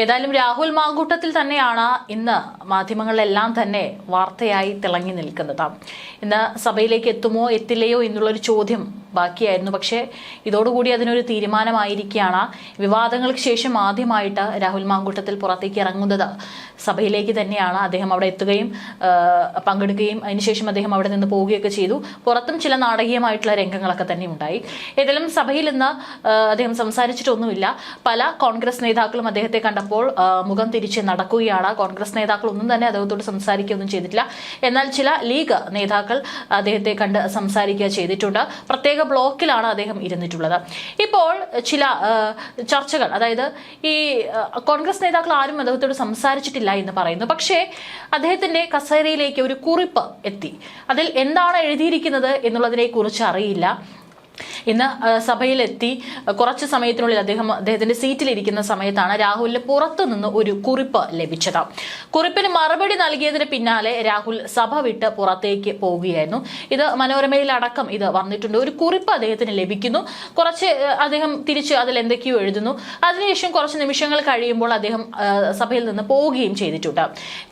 ഏതായാലും രാഹുൽ മാങ്കൂട്ടത്തിൽ തന്നെയാണ് ഇന്ന് മാധ്യമങ്ങളിലെല്ലാം തന്നെ വാർത്തയായി തിളങ്ങി നിൽക്കുന്നത്. ഇന്ന് സഭയിലേക്ക് എത്തുമോ എത്തില്ലയോ എന്നുള്ളൊരു ചോദ്യം ബാക്കിയായിരുന്നു. പക്ഷേ ഇതോടുകൂടി അതിനൊരു തീരുമാനമായിരിക്കുകയാണ്. വിവാദങ്ങൾക്ക് ശേഷം ആദ്യമായിട്ട് രാഹുൽ മാങ്കൂട്ടത്തിൽ പുറത്തേക്ക് ഇറങ്ങുന്നത് സഭയിലേക്ക് തന്നെയാണ്. അദ്ദേഹം അവിടെ എത്തുകയും പങ്കെടുക്കുകയും അതിനുശേഷം അദ്ദേഹം അവിടെ നിന്ന് പോവുകയൊക്കെ ചെയ്തു. പുറത്തും ചില നാടകീയമായിട്ടുള്ള രംഗങ്ങളൊക്കെ തന്നെ ഉണ്ടായി. ഏതായാലും സഭയിൽ ഇന്ന് അദ്ദേഹം സംസാരിച്ചിട്ടൊന്നുമില്ല. പല കോൺഗ്രസ് നേതാക്കളും അദ്ദേഹത്തെ കണ്ടപ്പോൾ മുഖം തിരിച്ച് നടക്കുകയാണ്. കോൺഗ്രസ് നേതാക്കൾ ഒന്നും തന്നെ അദ്ദേഹത്തോട് സംസാരിക്കുകയൊന്നും ചെയ്തിട്ടില്ല. എന്നാൽ ചില ലീഗ് നേതാക്കൾ അദ്ദേഹത്തെ കണ്ട് സംസാരിക്കുക ചെയ്തിട്ടുണ്ട്. പ്രത്യേക ബ്ലോക്കിലാണ് അദ്ദേഹം ഇരുന്നിട്ടുള്ളത്. ഇപ്പോൾ ചില ചർച്ചകൾ, അതായത് ഈ കോൺഗ്രസ് നേതാക്കൾ ആരും അദ്ദേഹത്തോട് സംസാരിച്ചിട്ടില്ല എന്ന് പറയുന്നു. പക്ഷേ അദ്ദേഹത്തിന്റെ കസേരയിലേക്ക് ഒരു കുറിപ്പ് എത്തി. അതിൽ എന്താണ് എഴുതിയിരിക്കുന്നത് എന്നുള്ളതിനെ കുറിച്ച് അറിയില്ല. ഇന്ന് സഭയിലെത്തി കുറച്ച് സമയത്തിനുള്ളിൽ അദ്ദേഹത്തിന്റെ സീറ്റിലിരിക്കുന്ന സമയത്താണ് രാഹുലിന് പുറത്തുനിന്ന് ഒരു കുറിപ്പ് ലഭിച്ചത്. കുറിപ്പിന് മറുപടി നൽകിയതിന് പിന്നാലെ രാഹുൽ സഭ വിട്ട് പുറത്തേക്ക് പോവുകയായിരുന്നു. ഇത് മനോരമയിലടക്കം ഇത് വന്നിട്ടുണ്ട്. ഒരു കുറിപ്പ് അദ്ദേഹത്തിന് ലഭിക്കുന്നു. കുറച്ച് അദ്ദേഹം തിരിച്ച് അതിൽ എന്തൊക്കെയോ എഴുതുന്നു. അതിനുശേഷം കുറച്ച് നിമിഷങ്ങൾ കഴിയുമ്പോൾ അദ്ദേഹം സഭയിൽ നിന്ന് പോവുകയും ചെയ്തിട്ടുണ്ട്.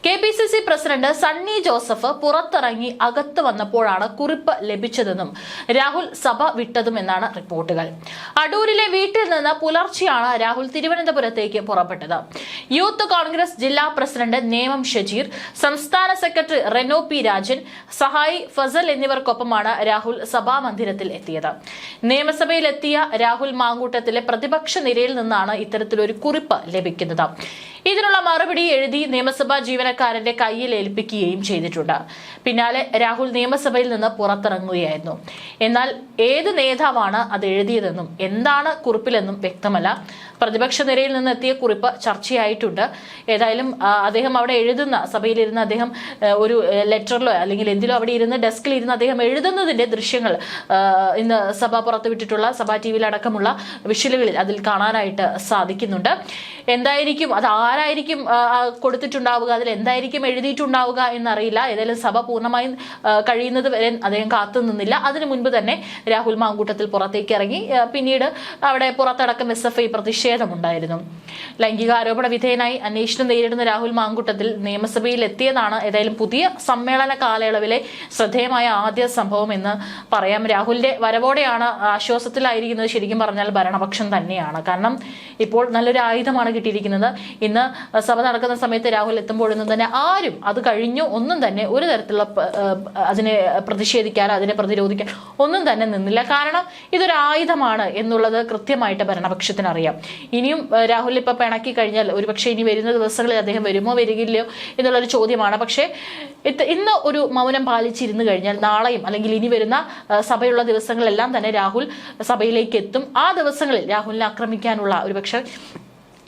KPCC പ്രസിഡന്റ് സണ്ണി ജോസഫ് പുറത്തിറങ്ങി അകത്ത് വന്നപ്പോഴാണ് കുറിപ്പ് ലഭിച്ചതെന്നും രാഹുൽ സഭ വിട്ടതും എന്നാണ് റിപ്പോർട്ടുകൾ. അടൂരിലെ വീട്ടിൽ നിന്ന് പുലർച്ചെയാണ് രാഹുൽ തിരുവനന്തപുരത്തേക്ക് പുറപ്പെട്ടത്. യൂത്ത് കോൺഗ്രസ് ജില്ലാ പ്രസിഡന്റ് നേമം ഷജീർ, സംസ്ഥാന സെക്രട്ടറി റെനോ പി രാജൻ, സഹായി ഫസൽ എന്നിവർക്കൊപ്പമാണ് രാഹുൽ സഭാമന്ദിരത്തിൽ എത്തിയത്. നിയമസഭയിലെത്തിയ രാഹുൽ മാങ്കൂട്ടത്തിലെ പ്രതിപക്ഷ നിരയിൽ നിന്നാണ് ഇത്തരത്തിലൊരു കുറിപ്പ് ലഭിക്കുന്നത്. ഇതിനുള്ള മറുപടി എഴുതി നിയമസഭാ ജീവനക്കാരന്റെ കയ്യിൽ ഏൽപ്പിക്കുകയും ചെയ്തിട്ടുണ്ട്. പിന്നാലെ രാഹുൽ നിയമസഭയിൽ നിന്ന് പുറത്തിറങ്ങുകയായിരുന്നു. എന്നാൽ ഏത് നേതാവാണ് അത് എഴുതിയതെന്നും എന്താണ് കുറിപ്പിലെന്നും വ്യക്തമല്ല. പ്രതിപക്ഷ നിരയിൽ നിന്ന് എത്തിയ കുറിപ്പ് ചർച്ചയായിട്ടുണ്ട്. ഏതായാലും അദ്ദേഹം അവിടെ എഴുതുന്ന, സഭയിലിരുന്ന് അദ്ദേഹം ഒരു ലെറ്ററിലോ അല്ലെങ്കിൽ എന്തിലോ അവിടെ ഇരുന്ന് ഡെസ്കിൽ ഇരുന്ന് അദ്ദേഹം എഴുതുന്നതിന്റെ ദൃശ്യങ്ങൾ ഇന്ന് സഭ പുറത്തുവിട്ടിട്ടുള്ള സഭാ TV അടക്കമുള്ള വിഷ്വലുകളിൽ അതിൽ കാണാനായിട്ട് സാധിക്കുന്നുണ്ട്. എന്തായിരിക്കും അത്, ആരായിരിക്കും കൊടുത്തിട്ടുണ്ടാവുക, അതിൽ എന്തായിരിക്കും എഴുതിയിട്ടുണ്ടാവുക എന്നറിയില്ല. ഏതായാലും സഭ പൂർണ്ണമായും കഴിയുന്നത് വരെ അദ്ദേഹം കാത്തു നിന്നില്ല. അതിനു മുൻപ് തന്നെ രാഹുൽ മാങ്കൂട്ടത്തിൽ പുറത്തേക്ക് ഇറങ്ങി. പിന്നീട് അവിടെ പുറത്തടക്കം SFI പ്രതിഷേധമുണ്ടായിരുന്നു. ലൈംഗികാരോപണ വിധേയനായി അന്വേഷണം നേരിടുന്ന രാഹുൽ മാങ്കൂട്ടത്തിൽ നിയമസഭയിൽ എത്തിയതാണ് ഏതായാലും പുതിയ സമ്മേളന കാലയളവിലെ ശ്രദ്ധേയമായ ആദ്യ സംഭവം എന്ന് പറയാം. രാഹുലിന്റെ വരവോടെയാണ് ആശ്വാസത്തിലായിരിക്കുന്നത് ശരിക്കും പറഞ്ഞാൽ ഭരണപക്ഷം തന്നെയാണ്. കാരണം ഇപ്പോൾ നല്ലൊരു ആയുധമാണ് കിട്ടിയിരിക്കുന്നത്. ഇന്ന് സഭ നടക്കുന്ന സമയത്ത് രാഹുൽ എത്തുമ്പോഴൊന്നും തന്നെ ആരും അത് കഴിഞ്ഞു ഒന്നും തന്നെ ഒരു തരത്തിലുള്ള അതിനെ പ്രതിഷേധിക്കാൻ, അതിനെ പ്രതിരോധിക്കാൻ ഒന്നും തന്നെ നിന്നില്ല. കാരണം ഇതൊരു ആയുധമാണ് എന്നുള്ളത് കൃത്യമായിട്ട് ഭരണപക്ഷത്തിന് അറിയാം. ഇനിയും രാഹുൽ ഇപ്പൊ പിണക്കി കഴിഞ്ഞാൽ ഒരുപക്ഷെ ഇനി വരുന്ന ദിവസങ്ങളിൽ അദ്ദേഹം വരുമോ വരികയില്ലയോ എന്നുള്ളൊരു ചോദ്യമാണ്. പക്ഷേ ഇന്ന് ഒരു മൗനം പാലിച്ചിരുന്നു കഴിഞ്ഞാൽ നാളെയും അല്ലെങ്കിൽ ഇനി വരുന്ന സഭയുള്ള ദിവസങ്ങളെല്ലാം തന്നെ രാഹുൽ സഭയിലേക്ക് എത്തും. ആ ദിവസങ്ങളിൽ രാഹുലിനെ ആക്രമിക്കാനുള്ള ഒരുപക്ഷെ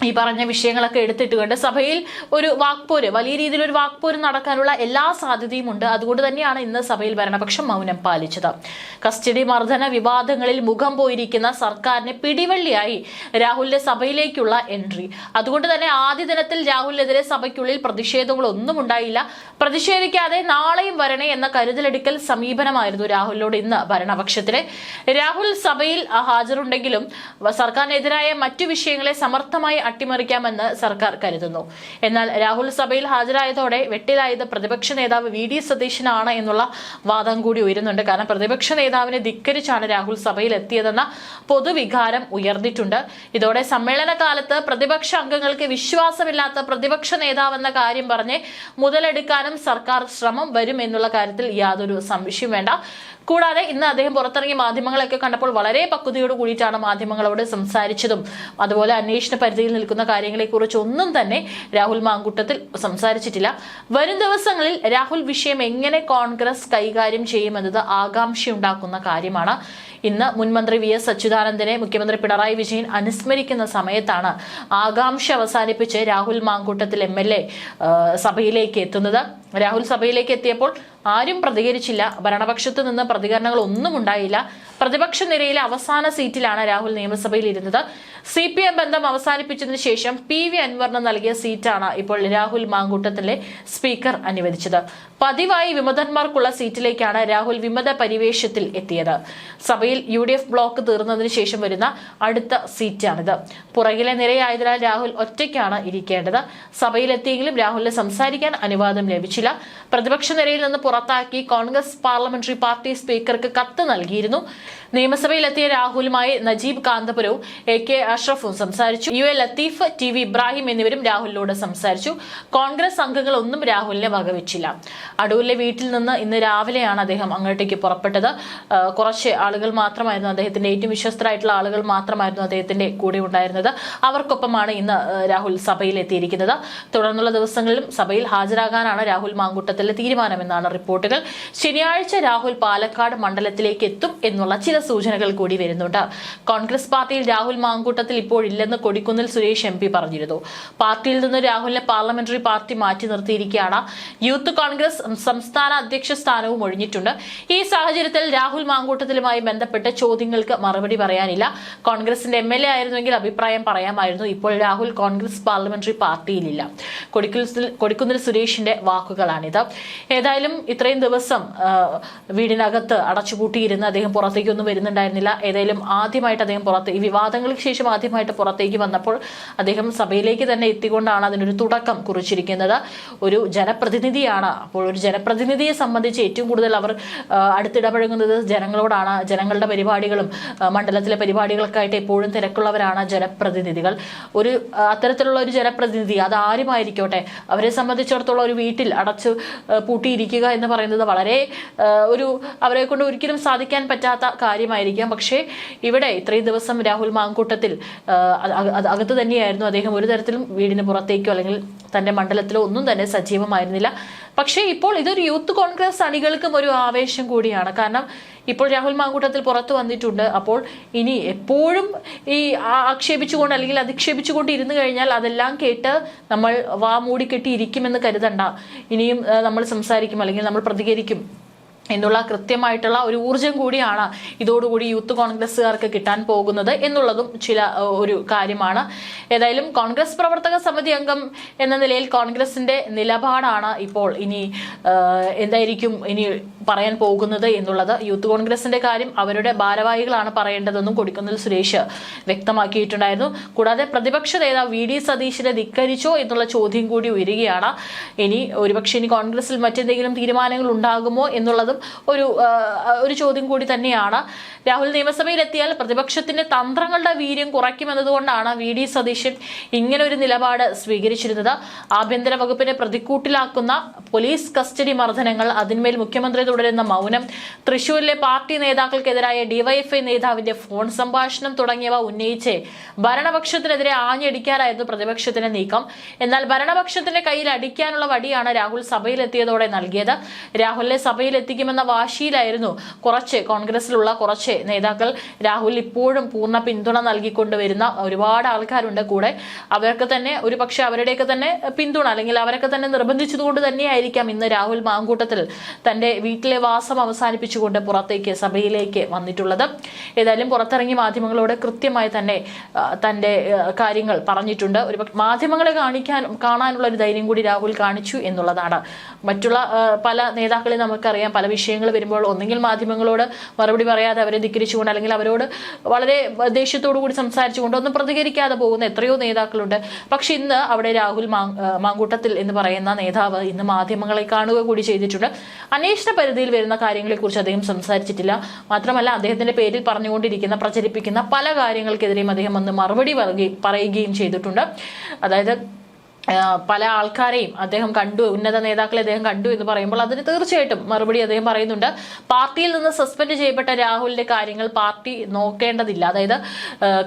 ഈ പറഞ്ഞ വിഷയങ്ങളൊക്കെ എടുത്തിട്ടുകൊണ്ട് സഭയിൽ ഒരു വാക്പോര്, വലിയ രീതിയിലൊരു വാക്പോര് നടക്കാനുള്ള എല്ലാ സാധ്യതയും ഉണ്ട്. അതുകൊണ്ട് തന്നെയാണ് ഇന്ന് സഭയിൽ ഭരണപക്ഷം മൗനം പാലിച്ചത്. കസ്റ്റഡി മർദ്ദന വിവാദങ്ങളിൽ മുഖം പോയിരിക്കുന്ന സർക്കാരിന് പിടിവള്ളിയായി രാഹുലിന്റെ സഭയിലേക്കുള്ള എൻട്രി. അതുകൊണ്ട് തന്നെ ആദ്യ ദിനത്തിൽ രാഹുലിനെതിരെ സഭയ്ക്കുള്ളിൽ പ്രതിഷേധങ്ങളൊന്നും ഉണ്ടായില്ല. പ്രതിഷേധിക്കാതെ നാളെയും വരണേ എന്ന കരുതലെടുക്കൽ സമീപനമായിരുന്നു രാഹുലിനോട് ഇന്ന് ഭരണപക്ഷത്തിന്. രാഹുൽ സഭയിൽ ഹാജരുണ്ടെങ്കിലും സർക്കാരിനെതിരായ മറ്റു വിഷയങ്ങളെ സമർത്ഥമായി അട്ടിമറിക്കാമെന്ന് സർക്കാർ കരുതുന്നു. എന്നാൽ രാഹുൽ സഭയിൽ ഹാജരായതോടെ വെട്ടിലായത് പ്രതിപക്ഷ നേതാവ് VD സതീശനാണ് എന്നുള്ള വാദം കൂടി ഉയരുന്നുണ്ട്. കാരണം പ്രതിപക്ഷ നേതാവിനെ ധിക്കരിച്ചാണ് രാഹുൽ സഭയിൽ എത്തിയതെന്ന പൊതുവികാരം ഉയർന്നിട്ടുണ്ട്. ഇതോടെ സമ്മേളന കാലത്ത് പ്രതിപക്ഷ അംഗങ്ങൾക്ക് വിശ്വാസമില്ലാത്ത പ്രതിപക്ഷ നേതാവെന്ന കാര്യം പറഞ്ഞ് മുതലെടുക്കാനും സർക്കാർ ശ്രമം വരും എന്നുള്ള കാര്യത്തിൽ യാതൊരു സംശയം വേണ്ട. കൂടാതെ ഇന്ന് അദ്ദേഹം പുറത്തിറങ്ങിയ മാധ്യമങ്ങളൊക്കെ കണ്ടപ്പോൾ വളരെ പക്വതയോട് കൂടിയിട്ടാണ് മാധ്യമങ്ങളോട് സംസാരിച്ചതും. അതുപോലെ അന്വേഷണ പരിധിയിൽ നിൽക്കുന്ന കാര്യങ്ങളെക്കുറിച്ച് ഒന്നും തന്നെ രാഹുൽ മാങ്കൂട്ടത്തിൽ സംസാരിച്ചിട്ടില്ല. വരും ദിവസങ്ങളിൽ രാഹുൽ വിഷയം എങ്ങനെ കോൺഗ്രസ് കൈകാര്യം ചെയ്യുമെന്നത് ആകാംക്ഷയുണ്ടാക്കുന്ന കാര്യമാണ്. ഇന്ന് മുൻമന്ത്രി VS അച്യുതാനന്ദനെ മുഖ്യമന്ത്രി പിണറായി വിജയൻ അനുസ്മരിക്കുന്ന സമയത്താണ് ആകാംക്ഷ അവസാനിപ്പിച്ച് രാഹുൽ മാങ്കൂട്ടത്തിൽ MLA സഭയിലേക്ക് എത്തുന്നത്. രാഹുൽ സഭയിലേക്ക് എത്തിയപ്പോൾ ആരും പ്രതികരിച്ചില്ല. ഭരണപക്ഷത്ത് നിന്ന് പ്രതികരണങ്ങൾ ഒന്നും ഉണ്ടായില്ല. പ്രതിപക്ഷ നിരയിലെ അവസാന സീറ്റിലാണ് രാഹുൽ നിയമസഭയിൽ ഇരുന്നത്. CPM ബന്ധം അവസാനിപ്പിച്ചതിനു ശേഷം PV അൻവറിന് നൽകിയ സീറ്റാണ് ഇപ്പോൾ രാഹുൽ മാങ്കൂട്ടത്തിലെ സ്പീക്കർ അനുവദിച്ചത്. പതിവായി വിമതന്മാർക്കുള്ള സീറ്റിലേക്കാണ് രാഹുൽ വിമത പരിവേഷത്തിൽ എത്തിയത്. സഭയിൽ UDF ബ്ലോക്ക് തീർന്നതിന് ശേഷം വരുന്ന അടുത്ത സീറ്റാണിത്. പുറകിലെ നിരയായതിനാൽ രാഹുൽ ഒറ്റയ്ക്കാണ് ഇരിക്കേണ്ടത്. സഭയിലെത്തിയെങ്കിലും രാഹുലിന് സംസാരിക്കാൻ അനുവാദം ലഭിച്ചില്ല. പ്രതിപക്ഷ നിരയിൽ നിന്ന് പുറത്താക്കി കോൺഗ്രസ് പാർലമെന്ററി പാർട്ടി സ്പീക്കർക്ക് കത്ത് നൽകിയിരുന്നു. നിയമസഭയിലെത്തിയ രാഹുലുമായി നജീബ് കാന്തപുരവും AK അഷ്റഫും സംസാരിച്ചു. UA ലത്തീഫ്, TV ഇബ്രാഹിം എന്നിവരും രാഹുലിനോട് സംസാരിച്ചു. കോൺഗ്രസ് അംഗങ്ങൾ ഒന്നും രാഹുലിനെ വകവെച്ചില്ല. അടൂരിലെ വീട്ടിൽ നിന്ന് ഇന്ന് രാവിലെയാണ് അദ്ദേഹം അങ്ങോട്ടേക്ക് പുറപ്പെട്ടത്. കുറച്ച് ആളുകൾ മാത്രമായിരുന്നു, അദ്ദേഹത്തിന്റെ ഏറ്റവും വിശ്വസ്തരായിട്ടുള്ള ആളുകൾ മാത്രമായിരുന്നു അദ്ദേഹത്തിന്റെ കൂടെ ഉണ്ടായിരുന്നത്. അവർക്കൊപ്പമാണ് ഇന്ന് രാഹുൽ സഭയിൽ എത്തിയിരിക്കുന്നത്. തുടർന്നുള്ള ദിവസങ്ങളിലും സഭയിൽ ഹാജരാകാനാണ് രാഹുൽ മാങ്കൂട്ടത്തിലെ തീരുമാനമെന്നാണ് റിപ്പോർട്ടുകൾ. ശനിയാഴ്ച രാഹുൽ പാലക്കാട് മണ്ഡലത്തിലേക്ക് എത്തും എന്നുള്ള ചില സൂചനകൾ കൂടി വരുന്നുണ്ട്. കോൺഗ്രസ് പാർട്ടിയിൽ രാഹുൽ മാങ്കൂട്ടത്തിൽ ഇപ്പോഴില്ലെന്ന് കൊടിക്കുന്നിൽ സുരേഷ് MP പറഞ്ഞിരുന്നു. പാർട്ടിയിൽ നിന്ന് രാഹുലിനെ പാർലമെന്ററി പാർട്ടി മാറ്റി നിർത്തിയിരിക്കുകയാണ്. യൂത്ത് കോൺഗ്രസ് സംസ്ഥാന അധ്യക്ഷ സ്ഥാനവും ഒഴിഞ്ഞിട്ടുണ്ട്. ഈ സാഹചര്യത്തിൽ രാഹുൽ മാങ്കൂട്ടത്തിലുമായി ബന്ധപ്പെട്ട ചോദ്യങ്ങൾക്ക് മറുപടി പറയാനില്ല. കോൺഗ്രസിന്റെ MLA ആയിരുന്നുവെങ്കിൽ അഭിപ്രായം പറയാമായിരുന്നു. ഇപ്പോൾ രാഹുൽ കോൺഗ്രസ് പാർലമെന്ററി പാർട്ടിയിലില്ല. കൊടിക്കുന്നിൽ സുരേഷിന്റെ വാക്കുകളാണിത്. ഏതായാലും ഇത്രയും ദിവസം വീടിനകത്ത് അടച്ചുപൂട്ടിയിരുന്ന് അദ്ദേഹം പുറത്തേക്കൊന്നും വരുന്നുണ്ടായിരുന്നില്ല. ഏതായാലും ആദ്യമായിട്ട് അദ്ദേഹം ഈ വിവാദങ്ങൾക്ക് ശേഷം ആദ്യമായിട്ട് പുറത്തേക്ക് വന്നപ്പോൾ അദ്ദേഹം സഭയിലേക്ക് തന്നെ എത്തിക്കൊണ്ടാണ് അതിനൊരു തുടക്കം കുറിച്ചിരിക്കുന്നത്. ഒരു ജനപ്രതിനിധിയാണ്. അപ്പോൾ ഒരു ജനപ്രതിനിധിയെ സംബന്ധിച്ച് ഏറ്റവും കൂടുതൽ അവർ അടുത്തിടപഴകുന്നത് ജനങ്ങളോടാണ്. ജനങ്ങളുടെ പരിപാടികളും മണ്ഡലത്തിലെ പരിപാടികൾക്കായിട്ട് എപ്പോഴും തിരക്കുള്ളവരാണ് ജനപ്രതിനിധികൾ. അത്തരത്തിലുള്ള ഒരു ജനപ്രതിനിധി അത് ആരുമായിരിക്കോട്ടെ, അവരെ സംബന്ധിച്ചിടത്തോളം ഒരു വീട്ടിൽ അടച്ചു പൂട്ടിയിരിക്കുക എന്ന് പറയുന്നത് വളരെ അവരെ കൊണ്ട് ഒരിക്കലും സാധിക്കാൻ പറ്റാത്ത കാര്യമായിരിക്കാം. പക്ഷേ ഇവിടെ ഇത്രയും ദിവസം രാഹുൽ മാങ്കൂട്ടത്തിൽ അകത്ത് തന്നെയായിരുന്നു. അദ്ദേഹം ഒരു തരത്തിലും വീടിന് പുറത്തേക്കോ അല്ലെങ്കിൽ തന്റെ മണ്ഡലത്തിലോ ഒന്നും തന്നെ സജീവമായിരുന്നില്ല. പക്ഷേ ഇപ്പോൾ ഇതൊരു യൂത്ത് കോൺഗ്രസ് അണികൾക്കും ഒരു ആവേശം കൂടിയാണ്. കാരണം ഇപ്പോൾ രാഹുൽ മാങ്കൂട്ടത്തിൽ പുറത്തു വന്നിട്ടുണ്ട്. അപ്പോൾ ഇനി എപ്പോഴും ഈ ആക്ഷേപിച്ചുകൊണ്ട് അല്ലെങ്കിൽ അധിക്ഷേപിച്ചുകൊണ്ട് ഇരുന്നു കഴിഞ്ഞാൽ അതെല്ലാം കേട്ട് നമ്മൾ വാ മൂടിക്കെട്ടി ഇരിക്കുമെന്ന് കരുതണ്ട. ഇനിയും നമ്മൾ സംസാരിക്കും അല്ലെങ്കിൽ നമ്മൾ പ്രതികരിക്കും എന്നുള്ള കൃത്യമായിട്ടുള്ള ഒരു ഊർജം കൂടിയാണ് ഇതോടുകൂടി യൂത്ത് കോൺഗ്രസ്സുകാർക്ക് കിട്ടാൻ പോകുന്നത് എന്നുള്ളതും ഒരു കാര്യമാണ്. ഏതായാലും കോൺഗ്രസ് പ്രവർത്തക സമിതി അംഗം എന്ന നിലയിൽ കോൺഗ്രസിന്റെ നിലപാടാണ് ഇപ്പോൾ എന്തായിരിക്കും ഇനി പറയാൻ പോകുന്നത് എന്നുള്ളത്. യൂത്ത് കോൺഗ്രസിന്റെ കാര്യം അവരുടെ ഭാരവാഹികളാണ് പറയേണ്ടതെന്നും കൊടിക്കുന്നിൽ സുരേഷ് വ്യക്തമാക്കിയിട്ടുണ്ടായിരുന്നു. കൂടാതെ പ്രതിപക്ഷ നേതാവ് VD സതീശിനെ ധിക്കരിച്ചോ എന്നുള്ള ചോദ്യം കൂടി ഉയരുകയാണ്. ഇനി ഒരുപക്ഷെ ഇനി കോൺഗ്രസിൽ മറ്റെന്തെങ്കിലും തീരുമാനങ്ങൾ ഉണ്ടാകുമോ എന്നുള്ളതും ഒരു ചോദ്യം കൂടി തന്നെയാണ്. രാഹുൽ നിയമസഭയിൽ എത്തിയാൽ പ്രതിപക്ഷത്തിന്റെ തന്ത്രങ്ങളുടെ വീര്യം കുറയ്ക്കുമെന്നതുകൊണ്ടാണ് VD സതീശൻ ഇങ്ങനെ ഒരു നിലപാട് സ്വീകരിച്ചിരുന്നത്. ആഭ്യന്തര വകുപ്പിനെ പ്രതിക്കൂട്ടിലാക്കുന്ന പോലീസ് കസ്റ്റഡി മർദ്ദനങ്ങൾ, അതിന്മേൽ മുഖ്യമന്ത്രി തുടരുന്ന മൗനം, തൃശൂരിലെ പാർട്ടി നേതാക്കൾക്കെതിരായ DYFI നേതാവിന്റെ ഫോൺ സംഭാഷണം തുടങ്ങിയവ ഉന്നയിച്ച് ഭരണപക്ഷത്തിനെതിരെ ആഞ്ഞടിക്കാനായിരുന്നു പ്രതിപക്ഷത്തിന്റെ നീക്കം. എന്നാൽ ഭരണപക്ഷത്തിന്റെ കയ്യിൽ അടിക്കാനുള്ള വടിയാണ് രാഹുൽ സഭയിലെത്തിയതോടെ നൽകിയത്. രാഹുലിനെ സഭയിലെത്തിക്കുമെന്ന വാശിയിലായിരുന്നു കോൺഗ്രസിലുള്ള കുറച്ച് നേതാക്കൾ. രാഹുൽ ഇപ്പോഴും പൂർണ്ണ പിന്തുണ നൽകിക്കൊണ്ടുവരുന്ന ഒരുപാട് ആൾക്കാരുണ്ട് കൂടെ. അവർക്ക് തന്നെ ഒരുപക്ഷെ അവരുടെയൊക്കെ തന്നെ പിന്തുണ അല്ലെങ്കിൽ അവരൊക്കെ തന്നെ നിർബന്ധിച്ചതുകൊണ്ട് തന്നെയായിരിക്കാം ഇന്ന് രാഹുൽ മാങ്കൂട്ടത്തിൽ തന്റെ വീട്ടിലെ വാസം അവസാനിപ്പിച്ചുകൊണ്ട് പുറത്തേക്ക് സഭയിലേക്ക് വന്നിട്ടുള്ളത്. ഏതായാലും പുറത്തിറങ്ങി മാധ്യമങ്ങളോട് കൃത്യമായി തന്നെ തന്റെ കാര്യങ്ങൾ പറഞ്ഞിട്ടുണ്ട്. മാധ്യമങ്ങളെ കാണാനുള്ള ഒരു ധൈര്യം കൂടി രാഹുൽ കാണിച്ചു എന്നുള്ളതാണ്. മറ്റുള്ള പല നേതാക്കളെ നമുക്കറിയാം, പല വിഷയങ്ങൾ വരുമ്പോൾ ഒന്നെങ്കിൽ മാധ്യമങ്ങളോട് മറുപടി പറയാതെ അവരെ ധിക്കരിച്ചുകൊണ്ട് അല്ലെങ്കിൽ അവരോട് വളരെ ദേഷ്യത്തോടു കൂടി സംസാരിച്ചുകൊണ്ട് ഒന്നും പ്രതികരിക്കാതെ പോകുന്ന എത്രയോ നേതാക്കളുണ്ട്. പക്ഷെ ഇന്ന് അവിടെ രാഹുൽ മാങ്കൂട്ടത്തിൽ എന്ന് പറയുന്ന നേതാവ് ഇന്ന് മാധ്യമങ്ങളെ കാണുക കൂടി ചെയ്തിട്ടുണ്ട്. അന്വേഷണ പരിധിയിൽ വരുന്ന കാര്യങ്ങളെക്കുറിച്ച് അദ്ദേഹം സംസാരിച്ചിട്ടില്ല. മാത്രമല്ല അദ്ദേഹത്തിന്റെ പേരിൽ പറഞ്ഞുകൊണ്ടിരിക്കുന്ന പ്രചരിപ്പിക്കുന്ന പല കാര്യങ്ങൾക്കെതിരെയും അദ്ദേഹം ഒന്ന് മറുപടി പറയുകയും ചെയ്തിട്ടുണ്ട്. അതായത് പല ആൾക്കാരെയും അദ്ദേഹം കണ്ടു, ഉന്നത നേതാക്കളെ അദ്ദേഹം കണ്ടു എന്ന് പറയുമ്പോൾ അതിന് തീർച്ചയായിട്ടും മറുപടി അദ്ദേഹം പറയുന്നുണ്ട്. പാർട്ടിയിൽ നിന്ന് സസ്പെൻഡ് ചെയ്യപ്പെട്ട രാഹുലിന്റെ കാര്യങ്ങൾ പാർട്ടി നോക്കേണ്ടതില്ല. അതായത്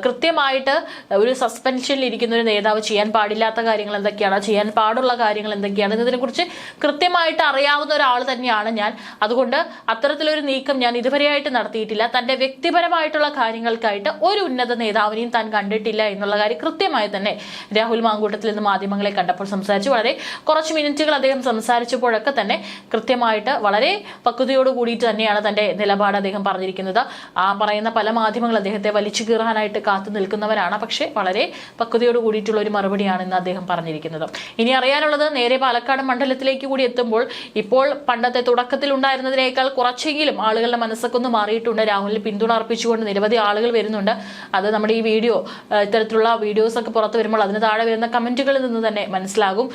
കൃത്യമായിട്ട് ഒരു സസ്പെൻഷനിൽ ഇരിക്കുന്ന ഒരു നേതാവ് ചെയ്യാൻ പാടില്ലാത്ത കാര്യങ്ങൾ എന്തൊക്കെയാണ്, ചെയ്യാൻ പാടുള്ള കാര്യങ്ങൾ എന്തൊക്കെയാണ് എന്നതിനെക്കുറിച്ച് കൃത്യമായിട്ട് അറിയാവുന്ന ഒരാൾ തന്നെയാണ് ഞാൻ. അതുകൊണ്ട് അത്തരത്തിലൊരു നീക്കം ഞാൻ ഇതുവരെയായിട്ട് നടത്തിയിട്ടില്ല. തന്റെ വ്യക്തിപരമായിട്ടുള്ള കാര്യങ്ങൾക്കായിട്ട് ഒരു ഉന്നത നേതാവിനെയും താൻ കണ്ടിട്ടില്ല എന്നുള്ള കാര്യം കൃത്യമായി തന്നെ രാഹുൽ മാങ്കൂട്ടത്തിൽ നിന്ന് മാധ്യമങ്ങളെ രാഹുലിനെ കണ്ടപ്പോൾ സംസാരിച്ചു. വളരെ കുറച്ച് മിനിറ്റുകൾ അദ്ദേഹം സംസാരിച്ചപ്പോഴൊക്കെ തന്നെ കൃത്യമായിട്ട് വളരെ പക്വതയോട് കൂടിയിട്ട് തന്നെയാണ് തന്റെ നിലപാട് അദ്ദേഹം പറഞ്ഞിരിക്കുന്നത്. ആ പറയുന്ന പല മാധ്യമങ്ങൾ അദ്ദേഹത്തെ വലിച്ചു കീറാനായിട്ട് കാത്തു നിൽക്കുന്നവരാണ്. പക്ഷേ വളരെ പക്വതയോട് കൂടിയിട്ടുള്ള ഒരു മറുപടിയാണ് ഇന്ന് അദ്ദേഹം പറഞ്ഞിരിക്കുന്നത്. ഇനി അറിയാനുള്ളത് നേരെ പാലക്കാട് മണ്ഡലത്തിലേക്ക് കൂടി എത്തുമ്പോൾ ഇപ്പോൾ പണ്ടത്തെ തുടക്കത്തിൽ ഉണ്ടായിരുന്നതിനേക്കാൾ കുറച്ചെങ്കിലും ആളുകളുടെ മനസ്സൊക്കെ ഒന്ന് മാറിയിട്ടുണ്ട്. രാഹുലിന് പിന്തുണ അർപ്പിച്ചുകൊണ്ട് നിരവധി ആളുകൾ വരുന്നുണ്ട്. അത് നമ്മുടെ ഈ വീഡിയോ ഇത്തരത്തിലുള്ള വീഡിയോസ് ഒക്കെ പുറത്തു വരുമ്പോൾ അതിന് താഴെ വരുന്ന കമന്റുകളിൽ നിന്ന് തന്നെ മനസ്സിലാകും.